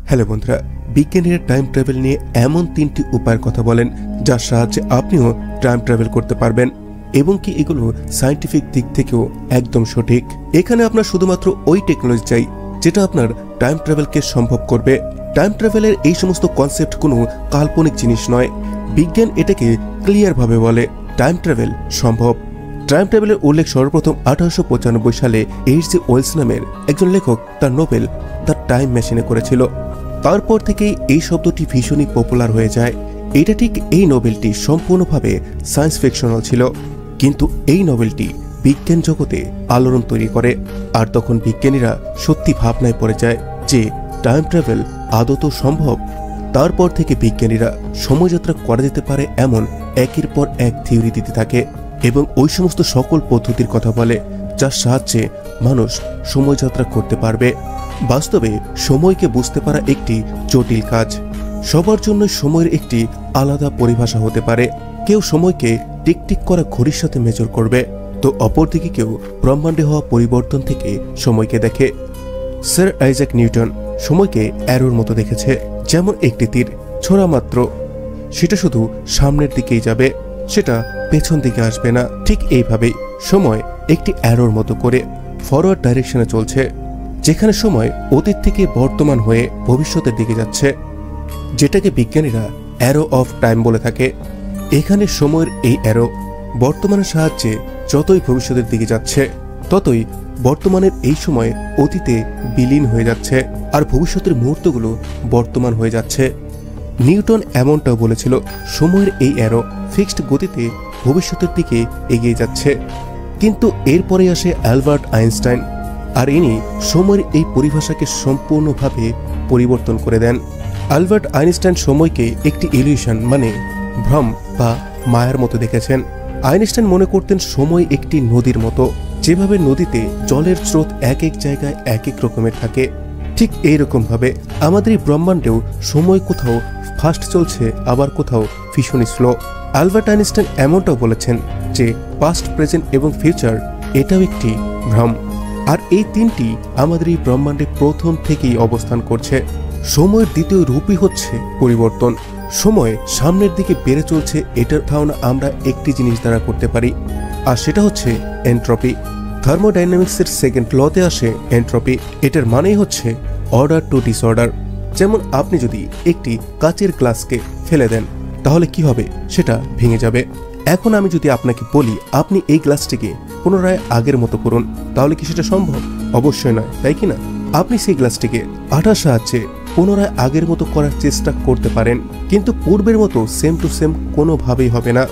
Hello বন্ধুরা, বিজ্ঞানীরা time travel নিয়ে এমন তিনটি উপায়ের কথা বলেন যার সাহায্যে আপনিও টাইম ট্রাভেল করতে পারবেন এবং কি এগুলো সায়েন্টিফিক দিক থেকেও একদম সঠিক। এখানে আপনার শুধুমাত্র ওই টেকনোলজি চাই যেটা আপনার টাইম ট্রাভেলকে সম্ভব করবে। টাইম ট্রাভেলের এই সমস্ত কনসেপ্ট কোনো কাল্পনিক জিনিস নয়, বিজ্ঞান এটাকে ক্লিয়ারভাবে বলে টাইম ট্রাভেল সম্ভব। টাইম ট্রাভেলের উল্লেখ সর্বপ্রথম 1895 সালে এইচ.জি. ওয়েলস নামের একজন লেখক তার নোবেল দ্য টাইম মেশিনে করেছিল। তারপর থেকেই এই শব্দটি ভীষণই পপুলার হয়ে যায়। এটা ঠিক এই নোবেলটি সম্পূর্ণভাবে সায়েন্স ফিকশনাল ছিল, কিন্তু এই নোবেলটি বিজ্ঞান জগতে আলোড়ন তৈরি করে। আর তখন বিজ্ঞানীরা সত্যি ভাবনায় পড়ে যায় যে টাইম ট্রাভেল আদৌ সম্ভব। তারপর থেকে বিজ্ঞানীরা সময়যাত্রা করা যেতে পারে এমন একের পর এক থিওরি দিতে থাকে এবং ওই সমস্ত সকল পদ্ধতির কথা বলে যার সাহায্যে মানুষ সময়যাত্রা করতে পারবে। বাস্তবে সময়কে বুঝতে পারা একটি জটিল কাজ। সবার জন্য সময়ের একটি আলাদা পরিভাষা হতে পারে। কেউ সময়কে টিকটিক করা ঘড়ির সাথে মেজর করবে, তো অপরদিকে কেউ ব্রহ্মাণ্ডে হওয়া পরিবর্তন থেকে সময়কে দেখে। স্যার আইজাক নিউটন সময়কে অ্যারোর মতো দেখেছে, যেমন একটি তীর ছোড়া মাত্র সেটা শুধু সামনের দিকেই যাবে, সেটা পেছন দিকে আসবে না। ঠিক এইভাবেই সময় একটি অ্যারোর মতো করে ফরওয়ার্ড ডাইরেকশনে চলছে, যেখানে সময় অতীত থেকে বর্তমান হয়ে ভবিষ্যতের দিকে যাচ্ছে, যেটাকে বিজ্ঞানীরা অ্যারো অফ টাইম বলে থাকে। এখানে সময়ের এই অ্যারো বর্তমানের সাহায্যে যতই ভবিষ্যতের দিকে যাচ্ছে, ততই বর্তমানের এই সময় অতীতে বিলীন হয়ে যাচ্ছে আর ভবিষ্যতের মুহূর্তগুলো বর্তমান হয়ে যাচ্ছে। নিউটন এমনটাও বলেছিল, সময়ের এই অ্যারো ফিক্সড গতিতে ভবিষ্যতের দিকে এগিয়ে যাচ্ছে। কিন্তু এরপরে আসে অ্যালবার্ট আইনস্টাইন, আর ইনি সময়ের এই পরিভাষাকে সম্পূর্ণভাবে পরিবর্তন করে দেন। অ্যালবার্ট আইনস্টাইন সময়কে একটি ইলিউশন মানে ভ্রম বা মায়ার মতো দেখেছেন। আইনস্টাইন মনে করতেন সময় একটি নদীর মতো, যেভাবে নদীতে জলের স্রোত এক এক জায়গায় এক এক রকমের থাকে, ঠিক এইরকমভাবে আমাদের এই ব্রহ্মাণ্ডেও সময় কোথাও ফাস্ট চলছে, আবার কোথাও ভীষণই স্লো। অ্যালবার্ট আইনস্টাইন এমনটাও বলেছেন যে পাস্ট, প্রেজেন্ট এবং ফিউচার এটাও একটি ভ্রম, আর এই তিনটি আমাদের এই ব্রহ্মাণ্ডে প্রথম থেকেই অবস্থান করছে। সময়ের দ্বিতীয় রূপই হচ্ছে পরিবর্তন। সময় সামনের দিকে বেড়ে চলছে, এটার ধারণা আমরা একটি জিনিস দ্বারা করতে পারি, আর সেটা হচ্ছে এন্ট্রপি। থার্মোডাইনামিক্সের সেকেন্ড লতে আসে এন্ট্রপি। এটার মানেই হচ্ছে অর্ডার টু ডিসঅর্ডার। যেমন আপনি যদি একটি কাচের গ্লাসকে ফেলে দেন, তাহলে কি হবে? সেটা ভেঙে যাবে। এখন আমি যদি আপনাকে বলি আপনি এই গ্লাসটিকে পুনরায় আগের মতো করুন, তাহলে কি সেটা সম্ভব? অবশ্যই নয়, তাই কি না? আপনি সেই গ্লাসটিকে আঠার সাহায্যে পুনরায় আগের মতো করার চেষ্টা করতে পারেন, কিন্তু পূর্বের মতো সেম টু সেম কোনোভাবেই হবে না।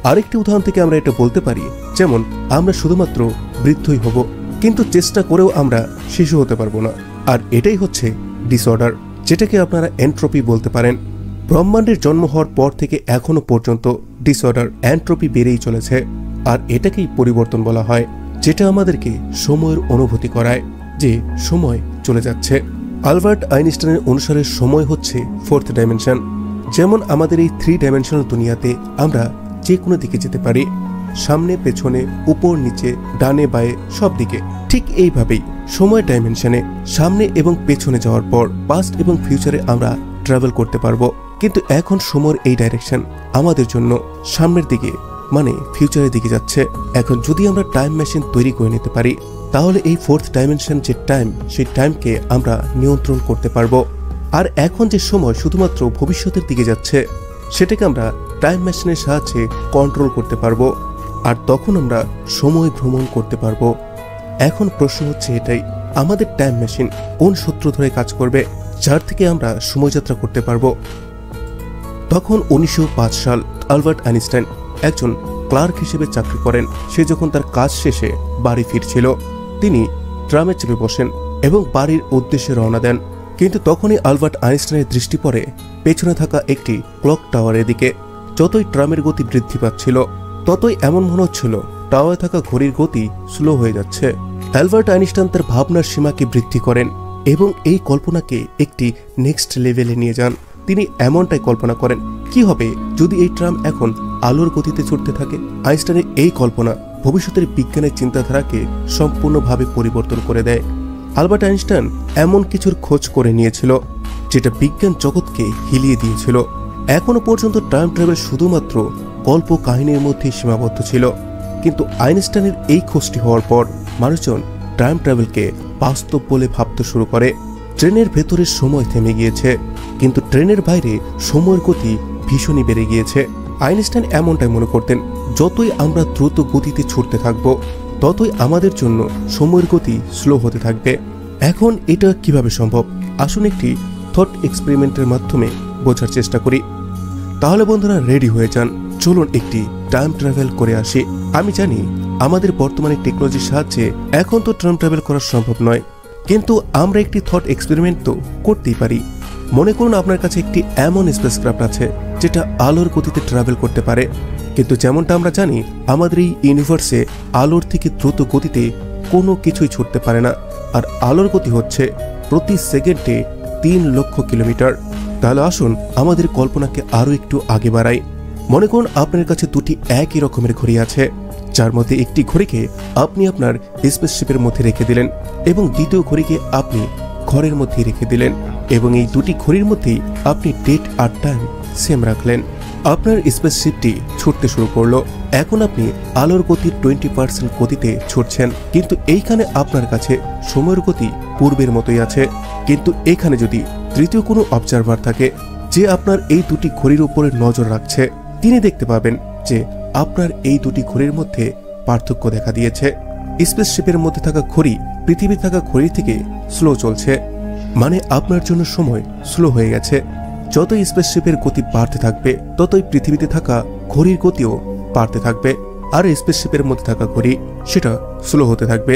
আরেকটি উদাহরণ থেকে আমরা এটা বলতে পারি, যেমন আমরা শুধুমাত্র বৃদ্ধই হব, কিন্তু চেষ্টা করেও আমরা শিশু হতে পারবো না। আর এটাই হচ্ছে ডিসঅর্ডার, যেটাকে আপনারা এন্ট্রপি বলতে পারেন। ব্রহ্মাণ্ডের জন্ম হওয়ার পর থেকে এখনো পর্যন্ত ডিসঅর্ডার, এন্ট্রপি বেড়েই চলেছে, আর এটাকেই পরিবর্তন বলা হয়, যেটা আমাদেরকে সময়ের অনুভূতি করায় যে সময় চলে যাচ্ছে। আলবার্ট আইনস্টাইনের অনুসারে সময় হচ্ছে ফোর্থ ডাইমেনশন। যেমন আমাদের এই 3 ডাইমেনশনাল দুনিয়াতে আমরা যে কোনো দিকে যেতে পারি, সামনে, পেছনে, উপর, নিচে, ডানে, বায়ে, সব দিকে। ঠিক এইভাবেই সময় ডাইমেনশনে সামনে এবং পেছনে যাওয়ার পর পাস্ট এবং ফিউচারে আমরা ট্রাভেল করতে পারবো। কিন্তু এখন সময়ের এই ডাইরেকশন আমাদের জন্য সামনের দিকে মানে ফিউচারের দিকে যাচ্ছে। এখন যদি আমরা টাইম মেশিন তৈরি করে নিতে পারি, তাহলে এই ফোর্থ ডাইমেনশন যে টাইম, সেই টাইমকে আমরা নিয়ন্ত্রণ করতে পারবো। আর এখন যে সময় শুধুমাত্র ভবিষ্যতের দিকে যাচ্ছে, সেটাকে আমরা টাইম মেশিনের সাহায্যে কন্ট্রোল করতে পারবো, আর তখন আমরা সময় ভ্রমণ করতে পারবো। এখন প্রশ্ন হচ্ছে এটাই, আমাদের টাইম মেশিন কোন সূত্র ধরে কাজ করবে যার থেকে আমরা সময়যাত্রা করতে পারবো? তখন 1905 সাল আলবার্ট আইনস্টাইন একজন ক্লার্ক হিসেবে চাকরি করেন। সে যখন তার কাজ শেষে বাড়ি ফিরছিল, তিনি ট্রামে চেপে বসেন এবং বাড়ির উদ্দেশ্যে রওনা দেন। কিন্তু তখনই আলবার্ট আইনস্টাইনের দৃষ্টি পড়ে পেছনে থাকা একটি ক্লক টাওয়ারের দিকে। যতই ট্রামের গতি বৃদ্ধি পাচ্ছিল, ততই এমন মনে হচ্ছিল টাওয়ারে থাকা ঘড়ির গতি স্লো হয়ে যাচ্ছে। অ্যালবার্ট আইনস্টাইন তার ভাবনার সীমাকে বৃদ্ধি করেন এবং এই কল্পনাকে একটি নেক্সট লেভেলে নিয়ে যান। তিনি এমনটাই কল্পনা করেন, কি হবে যদি এই ট্রাম এখন আলোর গতিতে চড়তে থাকে। আইনস্টাইনের এই কল্পনা ভবিষ্যতের বিজ্ঞানের চিন্তাধারাকে সম্পূর্ণভাবে পরিবর্তন করে দেয়। আলবার্ট আইনস্টাইন এমন কিছুর খোঁজ করে নিয়েছিল যেটা বিজ্ঞান জগৎকে হিলিয়ে দিয়েছিল। এখনো পর্যন্ত টাইম ট্রাভেল শুধুমাত্র গল্প কাহিনীর মধ্যেই সীমাবদ্ধ ছিল, কিন্তু আইনস্টাইনের এই খোঁজটি হওয়ার পর মানুষজন টাইম ট্রাভেলকে বাস্তব বলে ভাবতে শুরু করে। ট্রেনের ভেতরে সময় থেমে গিয়েছে, কিন্তু ট্রেনের বাইরে সময়ের গতি ভীষণই বেড়ে গিয়েছে। আইনস্টাইন এমনটাই মনে করতেন, যতই আমরা দ্রুত গতিতে ছুটতে থাকব ততই আমাদের জন্য সময়ের গতি স্লো হতে থাকবে। এখন এটা কিভাবে সম্ভব? আসুন একটি থট এক্সপেরিমেন্টের মাধ্যমে বোঝার চেষ্টা করি। তাহলে বন্ধুরা রেডি হয়ে যান, চলুন একটি টাইম ট্রাভেল করে আসি। আমি জানি আমাদের বর্তমানে টেকনোলজির সাহায্যে এখন তো টাইম ট্রাভেল করা সম্ভব নয়, কিন্তু আমরা একটি থট এক্সপেরিমেন্ট তো করতেই পারি। মনে করুন আপনার কাছে একটি এমন স্পেসক্রাফট আছে যেটা আলোর গতিতে ট্রাভেল করতে পারে, কিন্তু যেমনটা আমরা জানি আমাদের এই ইউনিভার্সে আলোর থেকে দ্রুত গতিতে কোনো কিছুই ছুটতে পারে না, আর আলোর গতি হচ্ছে প্রতি সেকেন্ডে 3 লক্ষ কিলোমিটার। তাহলে আসুন আমাদের কল্পনাকে আরও একটু আগে বাড়াই। মনে করুন আপনার কাছে দুটি একই রকমের ঘড়ি আছে, যার মধ্যে একটি ঘড়িকে আপনি আপনার স্পেসশিপের মধ্যে রেখে দিলেন এবং দ্বিতীয় ঘড়িকে আপনি ঘরের মধ্যে রেখে দিলেন, এবং এই দুটি ঘড়ির মধ্যেই আপনি ডেট আর টাইম সেম রাখলেন। আপনার স্পেসশিপটি ছুটতে শুরু করলো। এখন আপনি আলোর গতির 20% গতিতে ছুটছেন, কিন্তু এইখানে আপনার কাছে সময়ের গতি পূর্বের মতোই আছে। কিন্তু এখানে যদি তৃতীয় কোনো অবজারভার থাকে যে আপনার এই দুটি ঘড়ির উপরে নজর রাখছে, তিনি দেখতে পাবেন যে আপনার এই দুটি ঘড়ির মধ্যে পার্থক্য দেখা দিয়েছে। স্পেসশিপের মধ্যে থাকা ঘড়ি পৃথিবী থাকা ঘড়ি থেকে স্লো চলছে, মানে আপনার জন্য সময় স্লো হয়ে গেছে। যতই স্পেসশিপের গতি বাড়তে থাকবে ততই পৃথিবীতে থাকা ঘড়ির গতিও বাড়তে থাকবে, আর স্পেসশিপের মধ্যে থাকা ঘড়ি সেটা স্লো হতে থাকবে।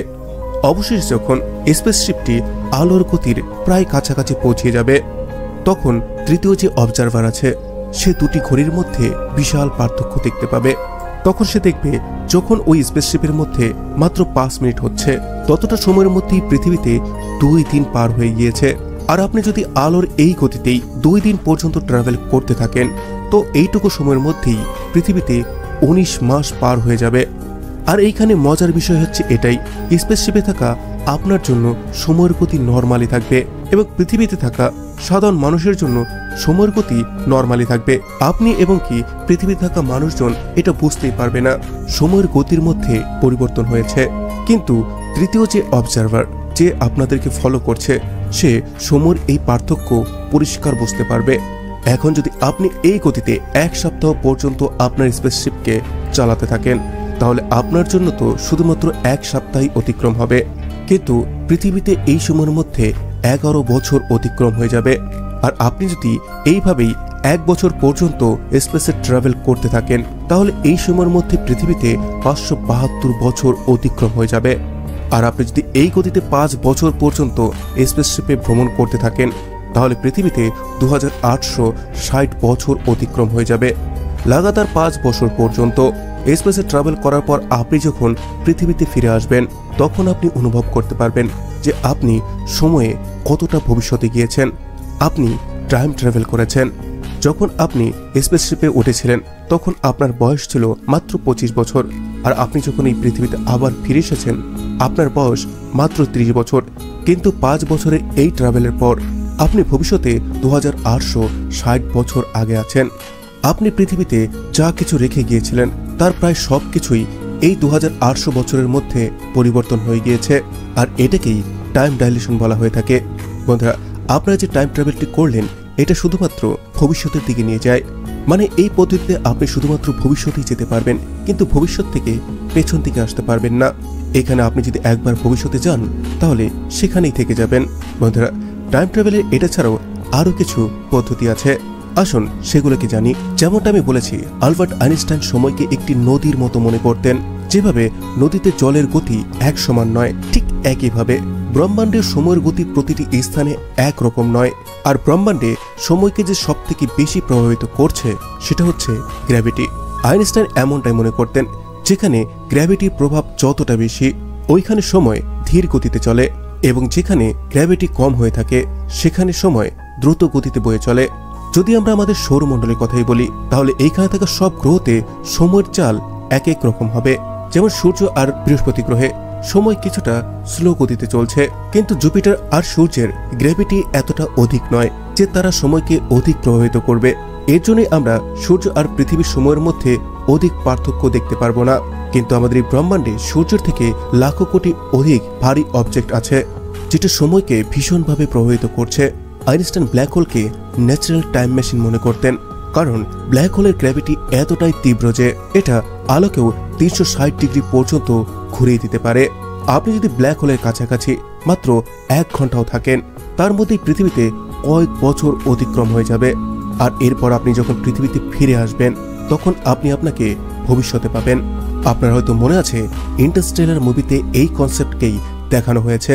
অবশেষে যখন স্পেসশিপটি আলোর গতির প্রায় কাছাকাছি পৌঁছে যাবে, তখন তৃতীয় যে অবজারভার আছে সে দুটি ঘড়ির মধ্যে বিশাল পার্থক্য দেখতে পাবে। তখন সে দেখবে যখন ওই স্পেসশিপের মধ্যে মাত্র 5 মিনিট হচ্ছে, ততটা সময়ের মধ্যেই পৃথিবীতে 2 দিন পার হয়ে গিয়েছে। আর আপনি যদি আলোর এই গতিতেই 2 দিন পর্যন্ত ট্রাভেল করতে থাকেন, তো এইটুকু সময়ের মধ্যেই পৃথিবীতে 19 মাস পার হয়ে যাবে। আর এইখানে মজার বিষয় হচ্ছে এটাই, স্পেসশিপে থাকা আপনার জন্য সময়ের গতি নরমালি থাকবে এবং পৃথিবীতে থাকা সাধারণ মানুষের জন্য সময়ের গতি নরমালি থাকবে। আপনি এবং কি পৃথিবীতে থাকা মানুষজন এটা বুঝতেই পারবে না সময়ের গতির মধ্যে পরিবর্তন হয়েছে, কিন্তু তৃতীয় যে অবজারভার যে আপনাদেরকে ফলো করছে সে সময়ের এই পার্থক্য পরিষ্কার বুঝতে পারবে। এখন যদি আপনি এই গতিতে 1 সপ্তাহ পর্যন্ত আপনার স্পেসশিপকে চালাতে থাকেন, তাহলে আপনার জন্য তো শুধুমাত্র 1 সপ্তাহই অতিক্রম হবে, কিন্তু পৃথিবীতে এই সময়ের মধ্যে 11 বছর অতিক্রম হয়ে যাবে। আর আপনি যদি এইভাবেই 1 বছর পর্যন্ত স্পেসে ট্রাভেল করতে থাকেন, তাহলে এই সময়ের মধ্যে পৃথিবীতে 572 বছর অতিক্রম হয়ে যাবে। আর আপনি যদি এই গতিতে 5 বছর পর্যন্ত স্পেসশিপে ভ্রমণ করতে থাকেন, তাহলে পৃথিবীতে 2860 বছর অতিক্রম হয়ে যাবে। লাগাতার 5 বছর পর্যন্ত স্পেসে ট্রাভেল করার পর আপনি যখন পৃথিবীতে ফিরে আসবেন, তখন আপনি অনুভব করতে পারবেন যে আপনি সময়ে কতটা ভবিষ্যতে গিয়েছেন। আপনি টাইম ট্রাভেল করেছেন। যখন আপনি স্পেসশিপে উঠেছিলেন তখন আপনার বয়স ছিল মাত্র 25 বছর, আর আপনি যখন এই পৃথিবীতে আবার ফিরে এসেছেন আপনার বয়স মাত্র 30 বছর। কিন্তু 5 বছরের এই ট্রাভেলের পর আপনি ভবিষ্যতে 2860 বছর আগে আছেন। আপনি পৃথিবীতে যা কিছু রেখে গিয়েছিলেন তার প্রায় সব কিছুই এই 2800 বছরের মধ্যে পরিবর্তন হয়ে গিয়েছে, আর এটাকেই টাইম ডাইলেশন বলা হয়ে থাকে। বন্ধুরা, আপনারা যে টাইম ট্রাভেলটি করলেন এটা শুধুমাত্র ভবিষ্যতের দিকে নিয়ে যায়, মানে এই পদ্ধতিতে আপনি শুধুমাত্র ভবিষ্যতেই যেতে পারবেন, কিন্তু ভবিষ্যৎ থেকে পেছন দিকে আসতে পারবেন না। এখানে আপনি যদি একবার ভবিষ্যতে যান তাহলে সেখানেই থেকে যাবেন। বন্ধুরা, টাইম ট্রাভেলের এটা ছাড়াও আরও কিছু পদ্ধতি আছে, আসুন সেগুলোকে জানি। যেমনটা আমি বলেছি, আলবার্ট আইনস্টাইন সময়কে একটি নদীর মতো মনে করতেন। যেভাবে নদীতে জলের গতি এক সমান নয়, ঠিক একইভাবে ব্রহ্মাণ্ডের সময়ের গতি প্রতিটি স্থানে একরকম নয়। আর ব্রহ্মাণ্ডে সময়কে যে সবথেকে বেশি প্রভাবিত করছে সেটা হচ্ছে গ্র্যাভিটি। আইনস্টাইন এমনটাই মনে করতেন, যেখানে গ্র্যাভিটির প্রভাব যতটা বেশি ওইখানে সময় ধীর গতিতে চলে, এবং যেখানে গ্র্যাভিটি কম হয়ে থাকে সেখানে সময় দ্রুত গতিতে বয়ে চলে। যদি আমরা আমাদের সৌরমণ্ডলের কথাই বলি, তাহলে এইখানে থাকা সব গ্রহতে সময়ের চাল এক এক রকম হবে। যেমন সূর্য আর বৃহস্পতি গ্রহে সময় কিছুটা স্লো গতিতে চলছে, কিন্তু জুপিটার আর সূর্যের গ্র্যাভিটি এতটা অধিক নয়, যে তারা সময়কে অধিক প্রভাবিত করবে। এর জন্যই আমরা সূর্য আর পৃথিবীর সময়ের মধ্যে অধিক পার্থক্য দেখতে পারবো না। কিন্তু আমাদের এই ব্রহ্মাণ্ডে সূর্যের থেকে লাখো কোটি অধিক ভারী অবজেক্ট আছে যেটা সময়কে ভীষণভাবে প্রভাবিত করছে। আইনস্টাইন ব্ল্যাক হোলকে ন্যাচারাল টাইম মেশিন মনে করতেন, কারণ ব্ল্যাক হোলের গ্র্যাভিটি এতটাই তীব্র যে এটা আলোকেও 360 ডিগ্রি পর্যন্ত ঘুরিয়ে দিতে পারে। আপনি যদি ব্ল্যাক হোলের কাছাকাছি মাত্র 1 ঘন্টাও থাকেন, তার মধ্যেই পৃথিবীতে কয়েক বছর অতিক্রম হয়ে যাবে। আর এরপর আপনি যখন পৃথিবীতে ফিরে আসবেন তখন আপনি আপনাকে ভবিষ্যতে পাবেন। আপনার হয়তো মনে আছে ইন্টারস্টেলার মুভিতে এই কনসেপ্টকেই দেখানো হয়েছে,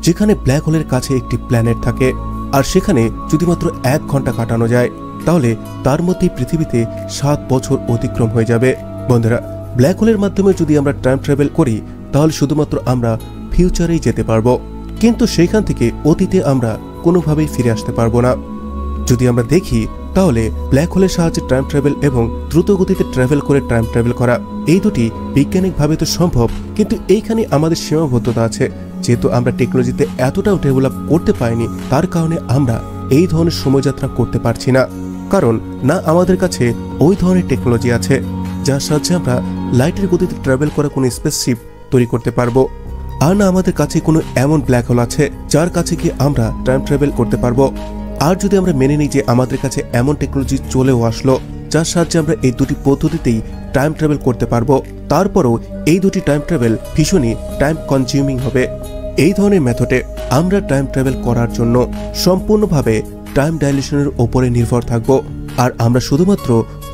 যেখানে ব্ল্যাক হোলের কাছে একটি প্ল্যানেট থাকে আর সেখানে যদি মাত্র 1 ঘন্টা কাটানো যায় তাহলে তার মধ্যেই পৃথিবীতে 7 বছর অতিক্রম হয়ে যাবে। বন্ধুরা, ব্ল্যাক হোলের মাধ্যমে যদি আমরা টাইম ট্রাভেল করি তাহলে শুধুমাত্র আমরা ফিউচারেই যেতে পারবো, কিন্তু সেইখান থেকে অতীতে আমরা কোনোভাবেই ফিরে আসতে পারবো না। যদি আমরা দেখি তাহলে ব্ল্যাক হোলের সাহায্যে টাইম ট্রাভেল এবং দ্রুত গতিতে ট্রাভেল করে টাইম ট্রাভেল করা এই দুটি বৈজ্ঞানিকভাবে তো সম্ভব, কিন্তু এইখানে আমাদের সীমাবদ্ধতা আছে। যেহেতু আমরা টেকনোলজিতে এতটাও ডেভেলপ করতে পারিনি, তার কারণে আমরা এই ধরনের সময়যাত্রা করতে পারছি না। কারণ না আমাদের কাছে ওই ধরনের টেকনোলজি আছে যার সাহায্যে আমরা লাইটের গতিতে ট্রাভেল করা কোনো স্পেসশিপ তৈরি করতে পারবো, আর না আমাদের কাছে কোনো এমন ব্ল্যাক হোল আছে যার কাছে গিয়ে আমরা টাইম ট্রাভেল করতে পারবো। আর যদি আমরা মেনে নিই যে আমাদের কাছে এমন টেকনোলজি চলেও আসলো যার সাহায্যে আমরা এই দুটি পদ্ধতিতেই টাইম ট্রাভেল করতে পারবো, তারপরও এই দুটি টাইম ট্রাভেল ভীষণই টাইম কনজিউমিং হবে। এই ধরনের মেথডে আমরা টাইম ট্রাভেল করার জন্য সম্পূর্ণভাবে টাইম ডাইলেশনের ওপরে নির্ভর থাকব, আর আমরা শুধুমাত্র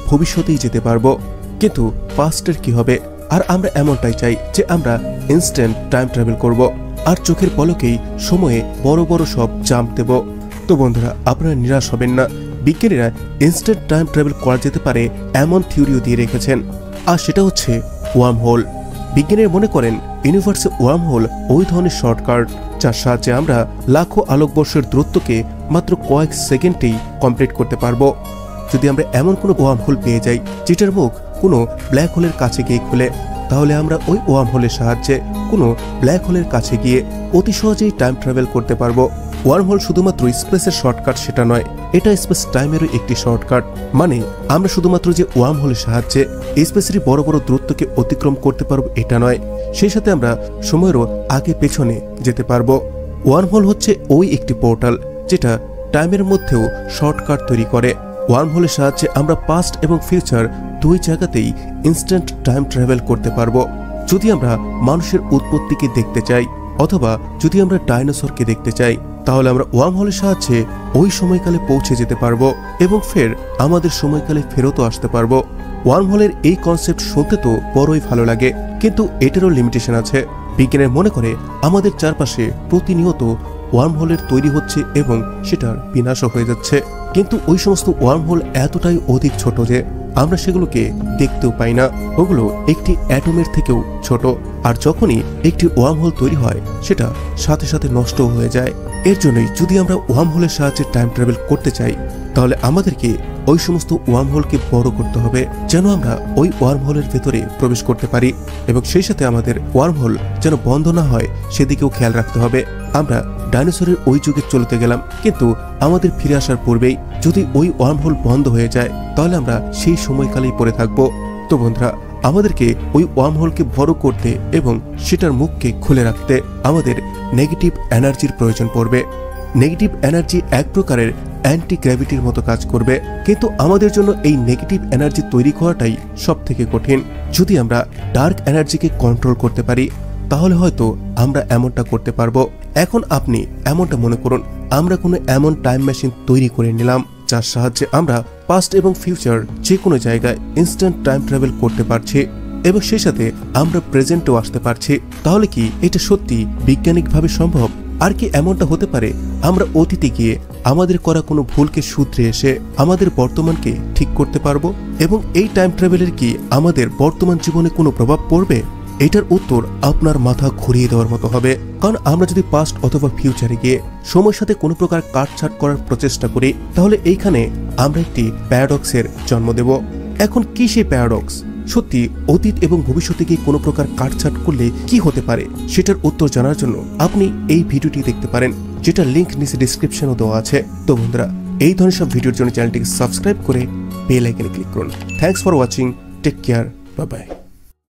ভবিষ্যতেই যেতে পারবো। কিন্তু পাস্টের কি হবে? আর আমরা এমনটাই চাই যে আমরা ইনস্ট্যান্ট টাইম ট্রাভেল করব আর চোখের পলকেই সময়ে বড় বড় সব জাম্প দেব। তো বন্ধুরা, আপনারা নিরাশ হবেন না, বিজ্ঞানীরা ইনস্ট্যান্ট টাইম ট্রাভেল করা যেতে পারে এমন থিওরিও দিয়ে রেখেছেন, আর সেটা হচ্ছে ওয়ার্ম হোল। বিজ্ঞানীরা মনে করেন ইউনিভার্সে ওয়ার্ম হোল ওই ধরনের শর্টকাট যার সাহায্যে আমরা লাখো আলোকবর্ষের দূরত্বকে মাত্র কয়েক সেকেন্ডেই কমপ্লিট করতে পারবো। যদি আমরা এমন কোনো ওয়ার্ম হোল পেয়ে যাই যেটার মুখ কোনো ব্ল্যাক হোলের কাছে গিয়ে খুলে, তাহলে আমরা ওই ওয়ার্ম হোলের সাহায্যে কোনো ব্ল্যাক হোলের কাছে গিয়ে অতি সহজেই টাইম ট্রাভেল করতে পারবো। ওয়ার্ম হোল শুধুমাত্র স্পেসের শর্টকাট সেটা নয়, এটা স্পেস টাইমেরও একটি শর্টকাট। মানে আমরা শুধুমাত্র যে ওয়ার্ম হোলের সাহায্যে স্পেসেরই বড় বড় দূরত্বকে অতিক্রম করতে পারবো এটা নয়, সেই সাথে আমরা সময়েরও আগে পেছনে যেতে পারবো। ওয়ার্ম হোল হচ্ছে ওই একটি পোর্টাল যেটা টাইমের মধ্যেও শর্টকাট তৈরি করে। ওয়ার্ম হোলের সাহায্যে আমরা পাস্ট এবং ফিউচার দুই জায়গাতেই ইনস্ট্যান্ট টাইম ট্রাভেল করতে পারবো। যদি আমরা মানুষের উৎপত্তিকে দেখতে চাই অথবা যদি আমরা ডাইনোসরকে দেখতে চাই, তাহলে আমরা ওয়ার্ম হোলের সাহায্যে ওই সময়কালে পৌঁছে যেতে পারবো এবং ফের আমাদের সময়কালে ফেরতও আসতে পারবো। ওয়ার্ম হোলের এই কনসেপ্ট শুনতে তো বড়ই ভালো লাগে, কিন্তু এটারও লিমিটেশন আছে। বিজ্ঞানীরা মনে করে আমাদের চারপাশে প্রতিনিয়ত ওয়ার্ম হোলের তৈরি হচ্ছে এবং সেটার বিনাশও হয়ে যাচ্ছে, কিন্তু ওই সমস্ত ওয়ার্ম হোল এতটাই অধিক ছোট যে আমরা সেগুলোকে দেখতেও পাই না। ওগুলো একটি অ্যাটমের থেকেও ছোট, আর যখনই একটি ওয়ার্ম হোল তৈরি হয় সেটা সাথে সাথে নষ্ট হয়ে যায়। এর জন্যই যদি আমরা ওয়ার্ম হোলের সাহায্যে টাইম ট্রাভেল করতে চাই তাহলে আমাদেরকে ওই সমস্ত ওয়ার্ম হোলকে বড় করতে হবে যেন আমরা ওই ওয়ার্ম হোলের ভেতরে প্রবেশ করতে পারি, এবং সেই সাথে আমাদের ওয়ার্ম হোল যেন বন্ধ না হয় সেদিকেও খেয়াল রাখতে হবে। আমরা ডাইনোসরের ওই যুগে চলতে গেলাম, কিন্তু আমাদের ফিরে আসার পূর্বেই যদি ওই ওয়ার্ম হোল বন্ধ হয়ে যায় তাহলে আমরা সেই সময়কালেই পড়ে থাকবো। তো বন্ধুরা, আমাদেরকে ওই ওয়ার্ম হোলকে বড় করতে এবং সেটার মুখকে খুলে রাখতে আমাদের নেগেটিভ এনার্জির প্রয়োজন পড়বে। নেগেটিভ এনার্জি এক প্রকারের অ্যান্টি গ্র্যাভিটির মতো কাজ করবে, কিন্তু আমাদের জন্য এই নেগেটিভ এনার্জি তৈরি করাটাই সব থেকে কঠিন। যদি আমরা ডার্ক এনার্জিকে কন্ট্রোল করতে পারি তাহলে হয়তো আমরা এমনটা করতে পারবো। এখন আপনি এমনটা মনে করুন আমরা কোনো এমন টাইম মেশিন তৈরি করে নিলাম যার সাহায্যে আমরা পাস্ট এবং ফিউচার যে কোনো জায়গায় ইনস্ট্যান্ট টাইম ট্রাভেল করতে পারছি এবং সেই সাথে আমরা প্রেজেন্টেও আসতে পারছি। তাহলে কি এটা সত্যি বৈজ্ঞানিকভাবে সম্ভব? আর কি এমনটা হতে পারে আমরা অতীতে গিয়ে আমাদের করা কোনো ভুলকে শুধরে এসে আমাদের বর্তমানকে ঠিক করতে পারবো, এবং এই টাইম ট্রাভেলের কি আমাদের বর্তমান জীবনে কোনো প্রভাব পড়বে? এটার উত্তর আপনার মাথা ঘুরিয়ে দেওয়ার মতো হবে, কারণ আমরা যদি পাস্ট অথবা ফিউচারে গিয়ে সময়ের সাথে কোনো প্রকার কাটছাট করার প্রচেষ্টা করি তাহলে এইখানে আমরা একটি প্যারাডক্সের জন্ম দেব। এখন কি সেই প্যারাডক্স? সত্যি অতীত এবং ভবিষ্যতে গিয়ে কোনো প্রকার কাটছাট করলে কি হতে পারে সেটার উত্তর জানার জন্য আপনি এই ভিডিওটি দেখতে পারেন, যেটা লিংক নিচে ডেসক্রিপশনও দেওয়া আছে। তো বন্ধুরা, এই ধরনের সব ভিডিওর জন্য চ্যানেলটিকে সাবস্ক্রাইব করে বেল আইকনে ক্লিক করুন। Thanks for watching, take care, bye by.